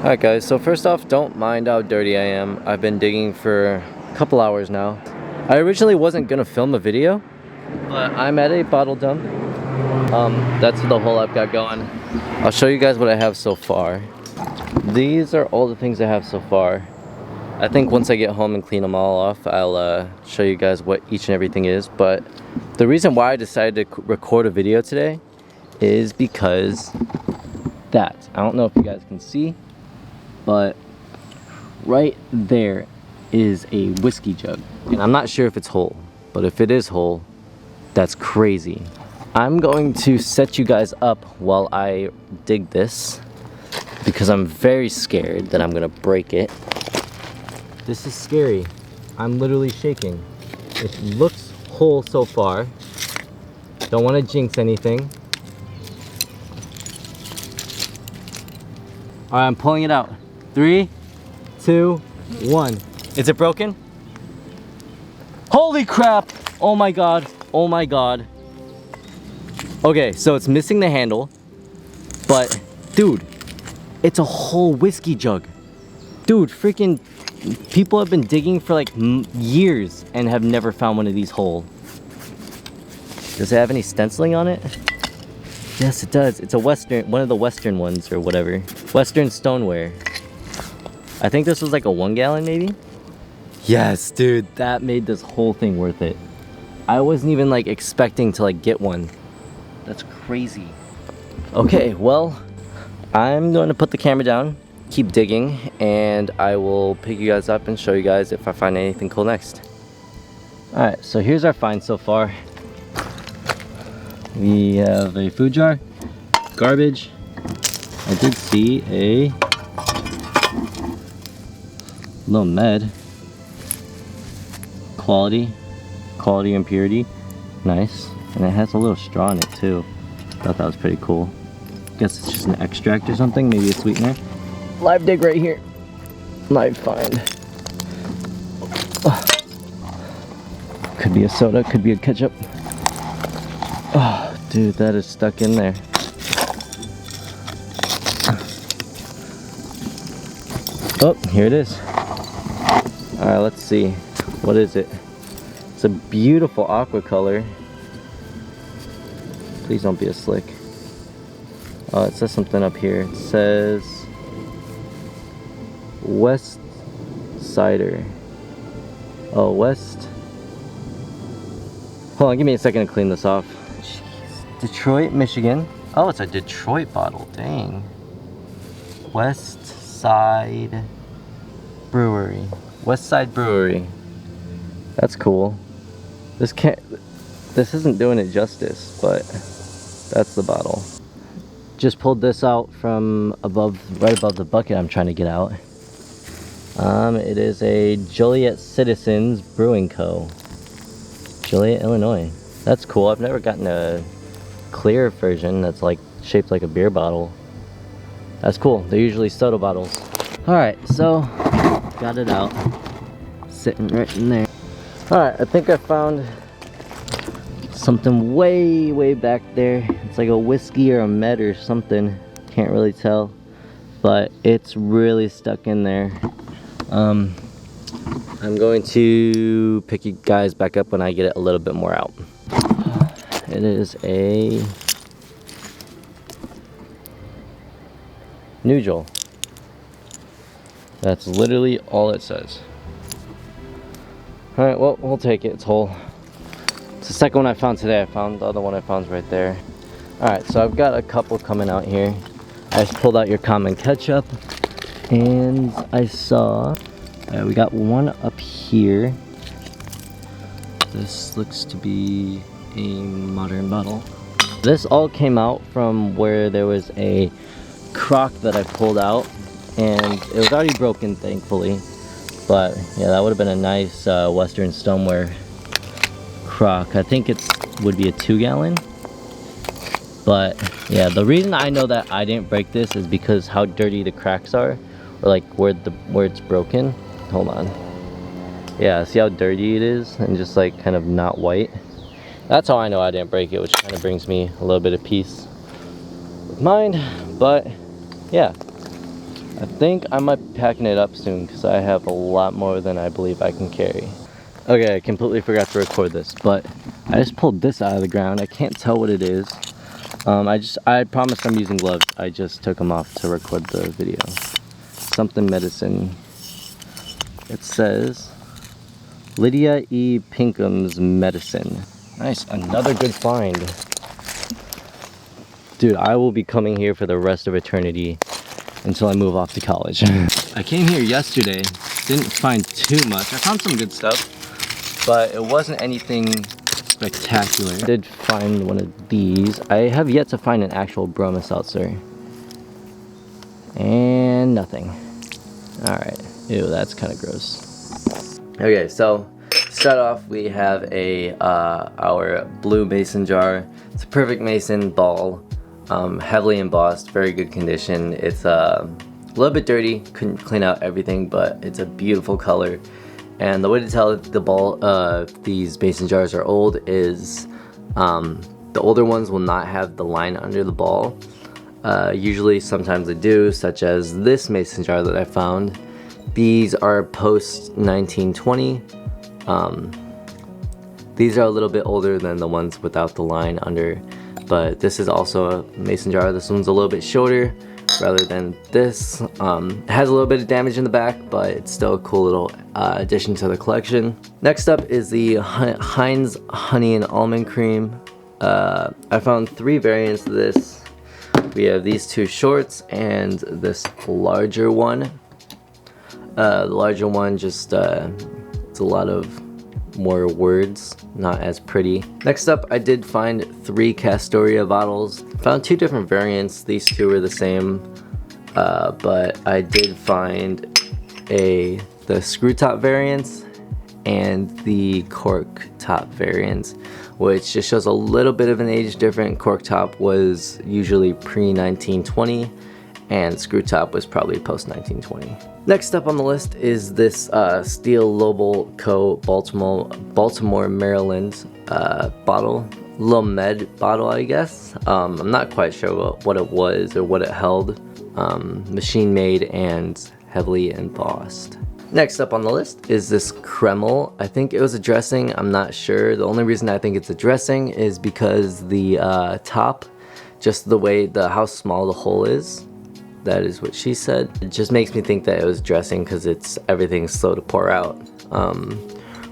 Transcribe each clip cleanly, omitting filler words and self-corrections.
Alright guys, so first off, don't mind how dirty I am. I've been digging for a couple hours now. I originally wasn't gonna film a video, but I'm at a bottle dump. That's the hole I've got going. I'll show you guys what I have so far. These are all the things I have so far. I think once I get home and clean them all off, I'll show you guys what each and everything is. But the reason why I decided to record a video today is because that. I don't know if you guys can see, but right there is a whiskey jug. And I'm not sure if it's whole, but if it is whole, that's crazy. I'm going to set you guys up while I dig this because I'm very scared that I'm gonna break it. This is scary. I'm literally shaking. It looks whole so far. Don't want to jinx anything. Alright, I'm pulling it out. 3, 2, 1. Is it broken? Holy crap! Oh my god. Oh my god. Okay, so it's missing the handle. But, dude, it's a whole whiskey jug. Dude, freaking people have been digging for like years and have never found one of these whole. Does it have any stenciling on it? Yes, it does. It's a Western, one of the Western ones or whatever. Western stoneware. I think this was like a 1 gallon maybe? Yes, dude, that made this whole thing worth it. I wasn't even like expecting to like get one. That's crazy. Okay, well, I'm going to put the camera down, keep digging, and I will pick you guys up and show you guys if I find anything cool next. Alright, so here's our find so far. We have a food jar, garbage. I did see a little med. Quality impurity. Nice. And it has a little straw in it too. Thought that was pretty cool. Guess it's just an extract or something, maybe a sweetener. Live dig right here. Live find. Could be a soda, could be a ketchup. Oh, dude, that is stuck in there. Oh, here it is. Alright, let's see. What is it? It's a beautiful aqua color. Please don't be a slick. Oh, it says something up here. It says West Cider. Oh, West. Hold on, give me a second to clean this off. Jeez. Detroit, Michigan. Oh, it's a Detroit bottle. Dang. West Side Brewery. West Side Brewery. That's cool. This isn't doing it justice, but that's the bottle. Just pulled this out from right above the bucket I'm trying to get out. It is a Joliet Citizens Brewing Co. Joliet, Illinois. That's cool. I've never gotten a clear version that's like shaped like a beer bottle. That's cool. They're usually soda bottles. Alright, so got it out. Sitting right in there. Alright, I think I found something way back there. It's like a whiskey or a med or something. Can't really tell. But it's really stuck in there. I'm going to pick you guys back up when I get it a little bit more out. It is a Nugel. That's literally all it says. Alright, well, we'll take it. It's whole. It's the second one I found today. I found the other one I found right there. Alright, so I've got a couple coming out here. I just pulled out your common ketchup. And I saw we got one up here. This looks to be a modern bottle. This all came out from where there was a crock that I pulled out, and it was already broken, thankfully. But yeah, that would have been a nice Western stoneware crock. I think it would be a 2 gallon. But yeah, the reason I know that I didn't break this is because how dirty the cracks are, or like where it's broken. Hold on. Yeah, see how dirty it is and just like kind of not white. That's how I know I didn't break it, which kind of brings me a little bit of peace of mind. But yeah, I think I might be packing it up soon because I have a lot more than I believe I can carry. Okay, I completely forgot to record this, but I just pulled this out of the ground. I can't tell what it is. I promise I'm using gloves. I just took them off to record the video. Something medicine. It says Lydia Pinkums medicine. Nice, another good find. Dude, I will be coming here for the rest of eternity until I move off to college. I came here yesterday, didn't find too much. I found some good stuff, but it wasn't anything spectacular. I did find one of these. I have yet to find an actual broma seltzer. And nothing. Alright, ew, that's kind of gross. Okay, so to start off, we have our blue mason jar. It's a perfect mason ball. Heavily embossed, very good condition. It's a little bit dirty, couldn't clean out everything, but it's a beautiful color. And the way to tell if these mason jars are old is the older ones will not have the line under the ball. Usually, sometimes they do, such as this mason jar that I found. These are post 1920. These are a little bit older than the ones without the line under. But this is also a mason jar. This one's a little bit shorter rather than this. It has a little bit of damage in the back, but it's still a cool little addition to the collection. Next up is the Heinz honey and almond cream. I found 3 variants of this. We have these 2 shorts and this larger one. The larger one just it's a lot of more words, not as pretty. Next up, I did find 3 Castoria bottles. Found 2 different variants. These 2 were the same, but I did find the screw top variants and the cork top variants, which just shows a little bit of an age difference. Cork top was usually pre-1920 and screw top was probably post-1920. Next up on the list is this Steel Lobel Co. Baltimore, Maryland bottle. Little med bottle, I guess. I'm not quite sure what it was or what it held. Machine made and heavily embossed. Next up on the list is this Kreml. I think it was a dressing, I'm not sure. The only reason I think it's a dressing is because the top, just the way how small the hole is. That is what she said. It just makes me think that it was dressing because everything's slow to pour out.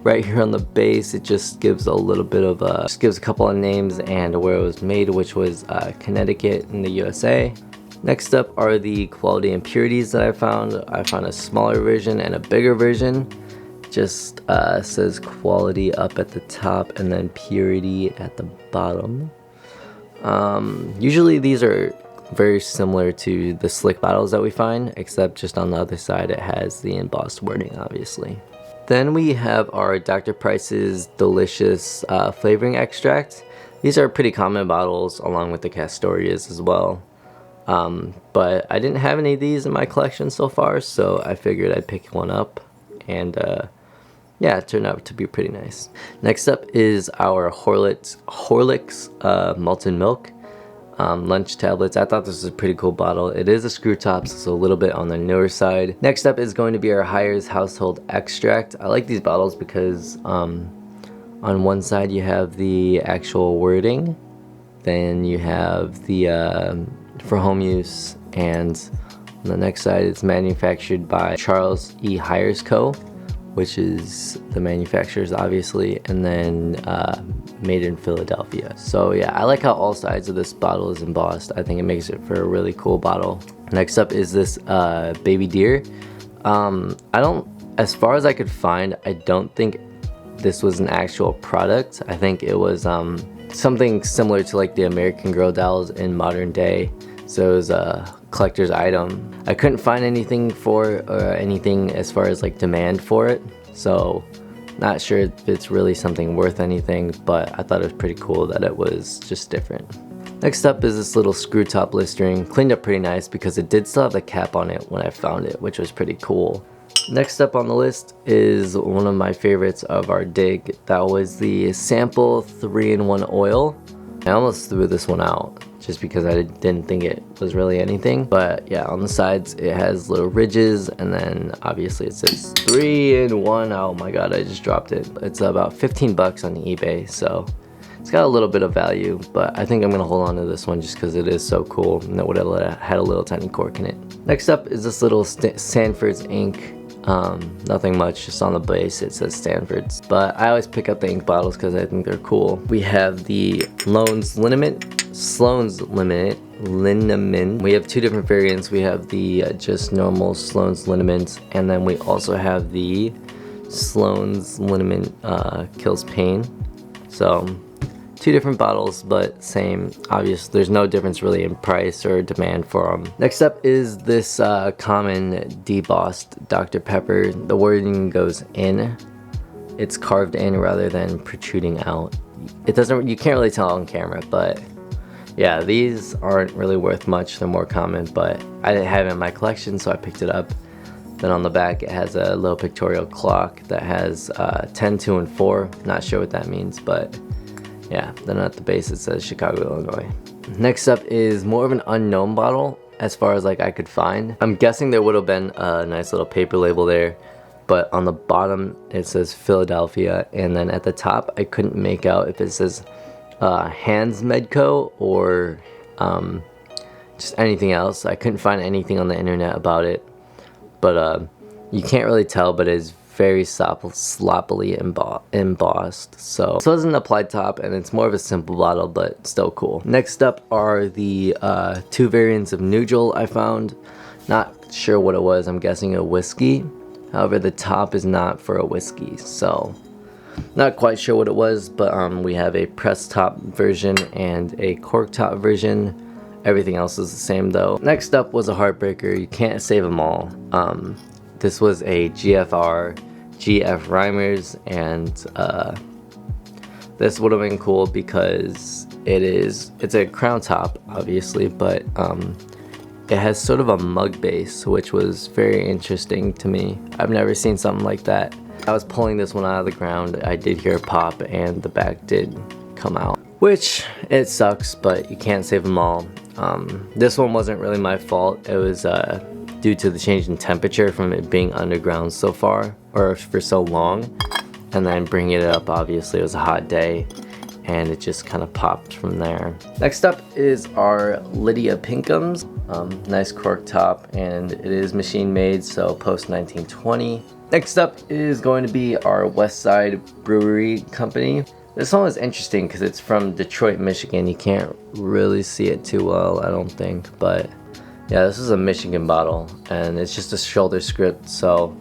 Right here on the base, it just gives a little bit of just gives a couple of names and where it was made, which was Connecticut in the USA. Next up are the quality impurities that I found. I found a smaller version and a bigger version. Just says quality up at the top and then purity at the bottom. Usually these are very similar to the slick bottles that we find, except just on the other side it has the embossed wording, obviously. Then we have our Dr. Price's delicious flavoring extract. These are pretty common bottles along with the Castorias as well. But I didn't have any of these in my collection so far, so I figured I'd pick one up, and yeah, it turned out to be pretty nice. Next up is our Horlicks Malted Milk lunch tablets. I thought this was a pretty cool bottle. It is a screw top, so it's a little bit on the newer side. Next up is going to be our Hires Household Extract. I like these bottles because on one side you have the actual wording, then you have the for home use, and on the next side it's manufactured by Charles E. Hires Co., which is the manufacturers obviously, and then made in Philadelphia. So yeah, I like how all sides of this bottle is embossed. I think it makes it for a really cool bottle. Next up is this Baby Deer. As far as I could find, I don't think this was an actual product. I think it was something similar to like the American Girl dolls in modern day. So it was a collector's item. I couldn't find anything anything as far as like demand for it. So not sure if it's really something worth anything, but I thought it was pretty cool that it was just different. Next up is this little screw top listering. Cleaned up pretty nice because it did still have the cap on it when I found it, which was pretty cool. Next up on the list is one of my favorites of our dig. That was the Sample 3-in-1 oil. I almost threw this one out just because I didn't think it was really anything. But yeah, on the sides it has little ridges, and then obviously it says 3-in-1. Oh my god, I just dropped it. It's about 15 bucks on eBay, so it's got a little bit of value, but I think I'm gonna hold on to this one just because it is so cool, and it would have had a little tiny cork in it. Next up is this little Sanford's ink. Nothing much, just on the base it says Stanford's, but I always pick up the ink bottles because I think they're cool. We have the Sloan's Liniment. We have two different variants. We have the just normal Sloan's Liniment, and then we also have the Sloan's Liniment Kills Pain. So two different bottles, but same. Obviously there's no difference really in price or demand for them. Next up is this common debossed Dr. Pepper. The wording goes in. It's carved in rather than protruding out. You can't really tell on camera, but yeah, these aren't really worth much. They're more common, but I didn't have it in my collection, so I picked it up. Then on the back it has a little pictorial clock that has 10, 2, and 4. Not sure what that means, but yeah, then at the base it says Chicago, Illinois. Next up is more of an unknown bottle as far as like I could find. I'm guessing there would have been a nice little paper label there, but on the bottom it says Philadelphia, and then at the top I couldn't make out if it says Heinz Medco or just anything else. I couldn't find anything on the internet about it, but you can't really tell, but it's very sloppily embossed. So this isn't an applied top, and it's more of a simple bottle, but still cool. Next up are the two variants of Nugel I found. Not sure what it was. I'm guessing a whiskey. However, the top is not for a whiskey, so not quite sure what it was, but we have a press top version and a cork top version. Everything else is the same though. Next up was a heartbreaker. You can't save them all. This was a GF Reimers, and this would have been cool because it's a crown top obviously, but it has sort of a mug base, which was very interesting to me. I've never seen something like that. I was pulling this one out of the ground, I did hear a pop and the back did come out, which it sucks, but you can't save them all. This one wasn't really my fault. It was due to the change in temperature from it being underground so far, or for so long, and then bringing it up, obviously it was a hot day and it just kind of popped from there. Next up is our Lydia Pinkums. Nice cork top, and it is machine made, so post 1920. Next up is going to be our West Side Brewery company. This one was interesting because it's from Detroit, Michigan. You can't really see it too well, I don't think, but yeah, this is a Michigan bottle, and it's just a shoulder script, so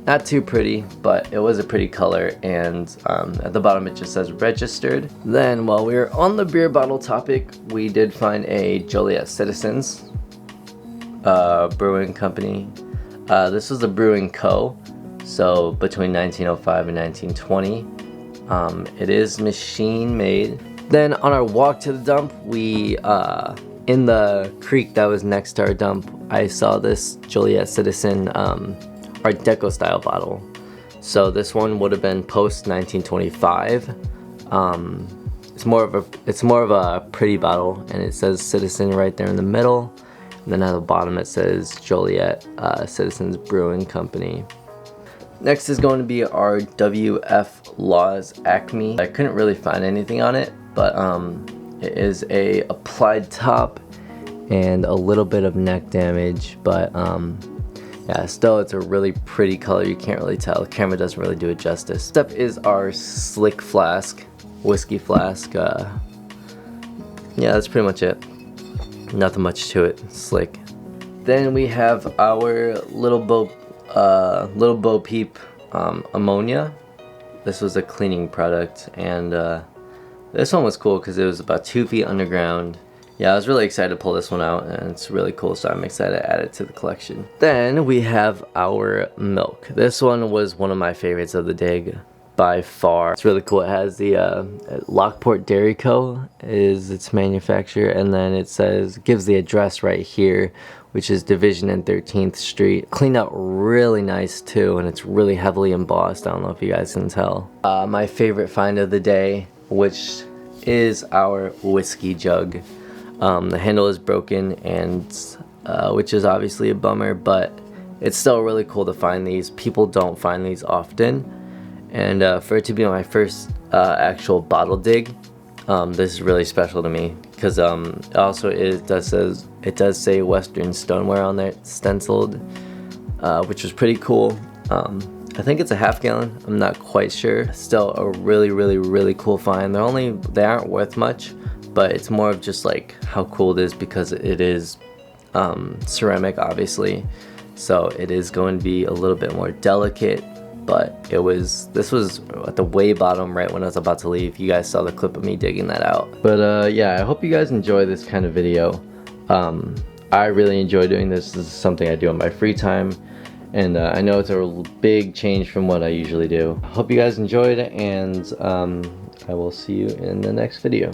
not too pretty, but it was a pretty color, and at the bottom it just says registered. Then while we were on the beer bottle topic, we did find a Joliet Citizens brewing company. This was a brewing co, so between 1905 and 1920. It is machine made. Then on our walk to the dump, we in the creek that was next to our dump, I saw this Joliet Citizen Art Deco style bottle. So this one would have been post 1925. It's more of a pretty bottle, and it says Citizen right there in the middle. And then at the bottom it says Joliet Citizens Brewing Company. Next is going to be our WF Laws Acme. I couldn't really find anything on it, but it is a applied top and a little bit of neck damage, but yeah, still it's a really pretty color. You can't really tell. The camera doesn't really do it justice. Next up is our Slick Flask, whiskey flask. Yeah, that's pretty much it. Nothing much to it. Slick. Then we have our Little Bo Peep ammonia. This was a cleaning product, and this one was cool because it was about 2 feet underground. Yeah, I was really excited to pull this one out, and it's really cool, so I'm excited to add it to the collection. Then we have our milk. This one was one of my favorites of the dig by far. It's really cool. It has the Lockport Dairy Co. is its manufacturer, and then it gives the address right here, which is Division and 13th Street. Cleaned out really nice too, and it's really heavily embossed. I don't know if you guys can tell. My favorite find of the day, which is our whiskey jug. The handle is broken, and which is obviously a bummer, but it's still really cool to find these. People don't find these often, and for it to be my first actual bottle dig, this is really special to me, because also it does say Western Stoneware on there, stenciled, which was pretty cool. I think it's a half gallon, I'm not quite sure. Still a really cool find. They aren't worth much, but it's more of just like how cool it is, because it is ceramic, obviously, so it is going to be a little bit more delicate. But this was at the way bottom right when I was about to leave. You guys saw the clip of me digging that out. But yeah, I hope you guys enjoy this kind of video. I really enjoy doing this. This is something I do in my free time, and I know it's a big change from what I usually do. Hope you guys enjoyed, and I will see you in the next video.